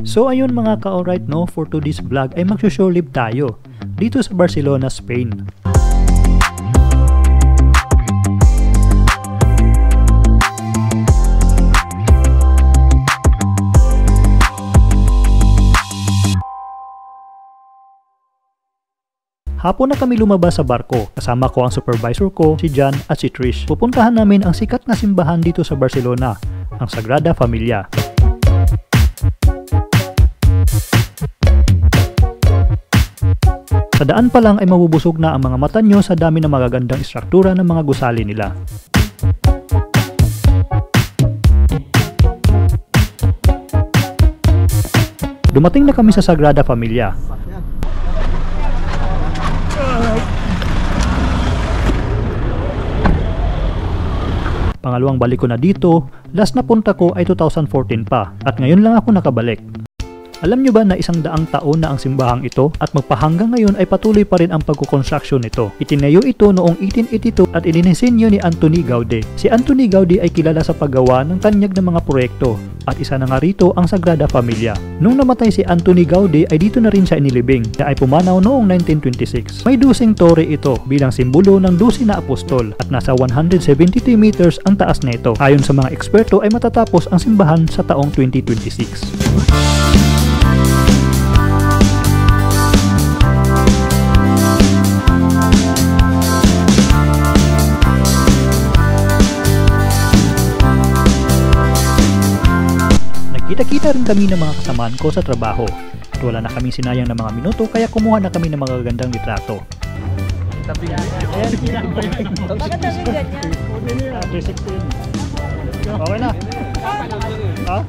So ayun mga ka-alright no, for today's vlog ay mag-shore live tayo dito sa Barcelona, Spain. Hapon na kami lumabas sa barko. Kasama ko ang supervisor ko, si Jan at si Trish. Pupuntahan namin ang sikat na simbahan dito sa Barcelona, ang Sagrada Familia. Sa daan pa lang ay mabubusog na ang mga mata nyo sa dami ng magagandang istruktura ng mga gusali nila. Dumating na kami sa Sagrada Familia. Pangalawang balik ko na dito, last na punta ko ay 2014 pa at ngayon lang ako nakabalik. Alam nyo ba na 100 taon na ang simbahang ito at magpahanggang ngayon ay patuloy pa rin ang pagkukonstruksyon nito. Itinayo ito noong 1882 at idinisenyo ni Antoni Gaudí. Si Antoni Gaudí ay kilala sa paggawa ng tanyag ng mga proyekto at isa na nga rito ang Sagrada Familia. Nung namatay si Antoni Gaudí ay dito na rin siya inilibing na ay pumanaw noong 1926. May 12 tore ito bilang simbolo ng 12 na apostol at nasa 172 meters ang taas na ito. Ayon sa mga eksperto ay matatapos ang simbahan sa taong 2026. Kita-kita rin kami ng mga kasamaan ko sa trabaho. At wala na kaming sinayang ng mga minuto kaya kumuha na kami ng mga gagandang litrato. Okay na. Ha?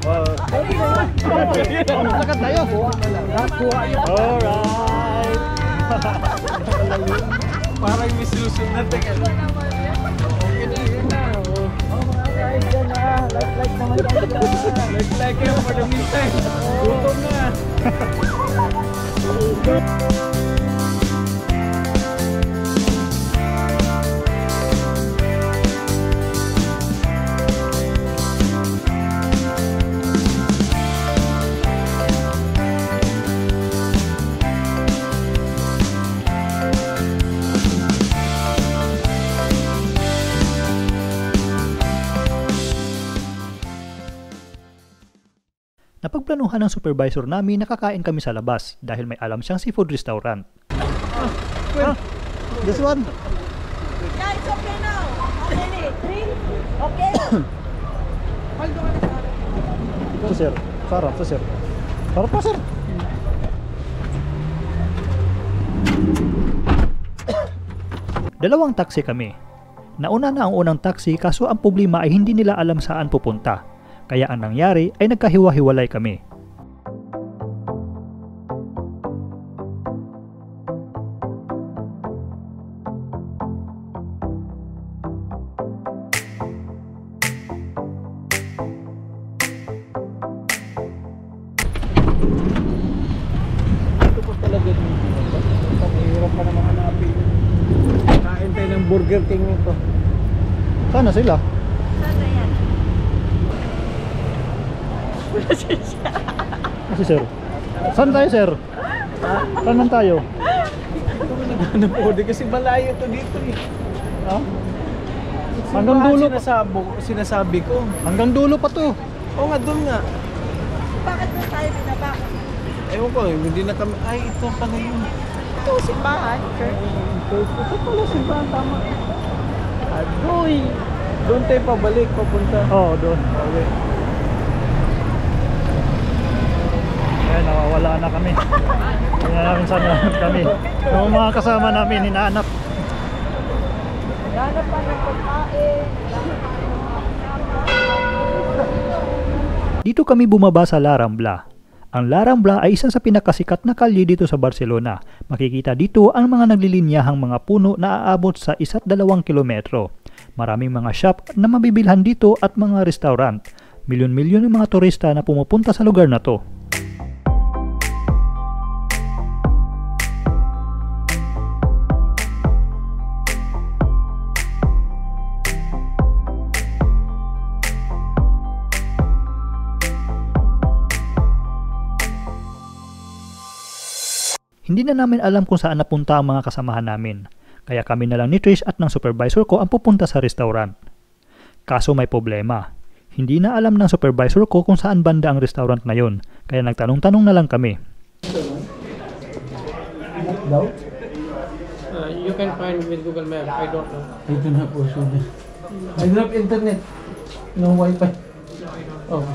Lakad tayo. Alright. Parang may susunod na ka. Like you for the meantime. Gutom na. Napagplanuhan ng supervisor namin na kakain kami sa labas dahil may alam siyang seafood restaurant. This one? Yeah, it's okay now. How many? 3? Okay. Ito sir. Sarap to sir. Sarap pa sir. Dalawang taxi kami. Nauna na ang unang taxi kaso ang problema ay hindi nila alam saan pupunta. Kaya ang nangyari ay nagkahiwa-hiwalay kami. Ito po talaga yung mahirap pa naman hanapin. Kain tayo ng Burger King nito. Sana sila? Sana yan. Kasi sir. Saan tayo sir? Saan man tayo? Ito ko naghanap po kasi malayo to dito eh. Ha? Hanggang dulo pa. Sinasabi ko. Hanggang dulo pa to. Oo nga, doon nga. Bakit na tayo binabakot? Ewan ko, hindi na kami. Ay, ito pala yun. Ito, simbahan. Ito pala simbahan, tama. Adoy! Doon tayo pabalik, papunta. Oo, doon. Okay. Ayan, nawawala na kami. Hindi na namin saan kami. Yung mga kasama namin, hinahanap. Hanap pa ng pagkain. Dito kami bumaba sa La Rambla. Ang La Rambla ay isa sa pinakasikat na kalye dito sa Barcelona. Makikita dito ang mga naglilinyahang mga puno na aabot sa 1-2 kilometro. Maraming mga shop na mabibilhan dito at mga restaurant. Milyon-milyon ng mga turista na pumupunta sa lugar na to. Hindi na namin alam kung saan napunta ang mga kasamahan namin, kaya kami na lang ni Trish at ng supervisor ko ang pupunta sa restaurant. Kaso may problema. Hindi na alam ng supervisor ko kung saan banda ang restaurant na yon, kaya nagtanong-tanong na lang kami. You can find with Google Maps. I don't know. Ito na po siya. I don't have internet. No wifi. Oh.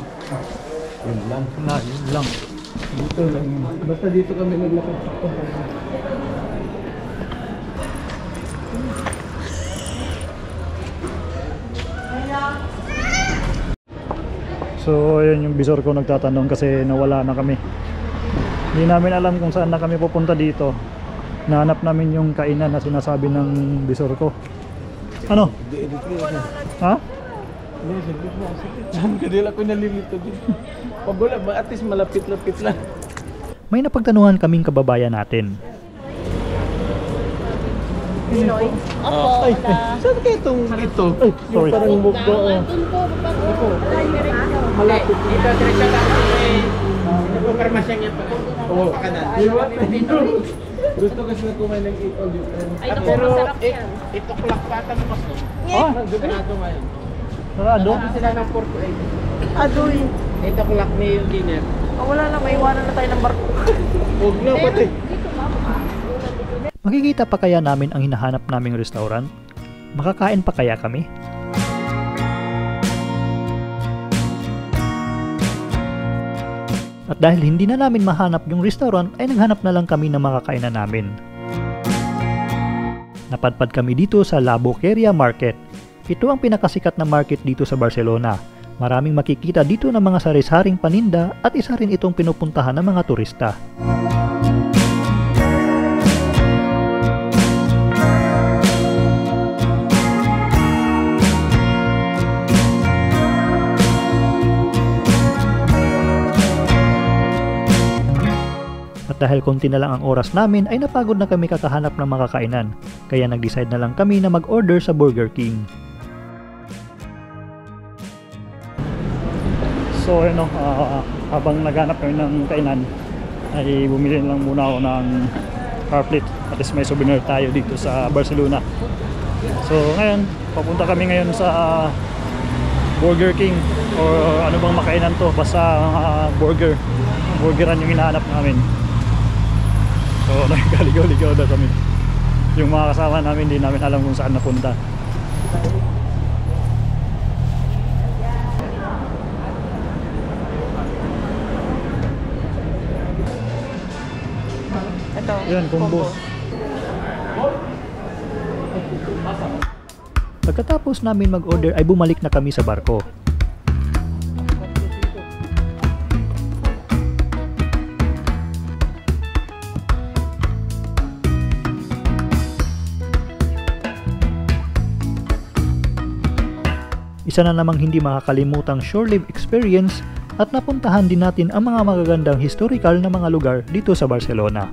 Yun lang. Yun lang. Dito lang yun. Basta dito kami naglakad. So ayun yung bisor ko nagtatanong kasi nawala na kami. Hindi namin alam kung saan na kami pupunta dito. Nahanap namin yung kainan na sinasabi ng bisor ko. Ano? Ha? Kadila ko nalilito din. Pag wala, at least malapit-lapit lang. May napagtanungan kaming kababayan natin. Pinoy? Opo. Ay, saan kaya itong ito? Ay, sorry. Yung parang mugdo. Malapit. Ito, diretso lang. Nagpupermasya niya pa. Oo. Pakanan. Gusto kasi na kumain ng eat all you can. Ay, naku, Pero masarap yan. ito clock pa tapos no. Ah, Sarado ngayon. sarado? Sabi sila ng 4 to 8. Adoy. Ito clock ni yung dinner. Wala lang, may iwanan na tayo ng barko. Huwag na pati. Makikita pa kaya namin ang hinahanap naming restaurant? Makakain pa kaya kami? At dahil hindi na namin mahanap yung restaurant ay naghanap na lang kami ng makakainan namin. Napadpad kami dito sa La Boqueria Market. Ito ang pinakasikat na market dito sa Barcelona. Maraming makikita dito ng mga sari-saring paninda at isa rin itong pinupuntahan ng mga turista. At dahil konti na lang ang oras namin ay napagod na kami kakahanap ng makakainan, kaya nag-decide na lang kami na mag-order sa Burger King. So ano, habang naghanap kami ng kainan ay bumili lang muna ako ng car plate, at least may souvenir tayo dito sa Barcelona. So ngayon, papunta kami ngayon sa Burger King or ano bang makainan to, basta burgeran yung hinahanap namin. So nagkaligaw-ligaw na kami. Yung mga kasama namin, hindi namin alam kung saan napunta. Ito. Yan, combo. Pagkatapos namin mag-order ay bumalik na kami sa barko. Isa na namang hindi makakalimutang shore-live experience at napuntahan din natin ang mga magagandang historical na mga lugar dito sa Barcelona.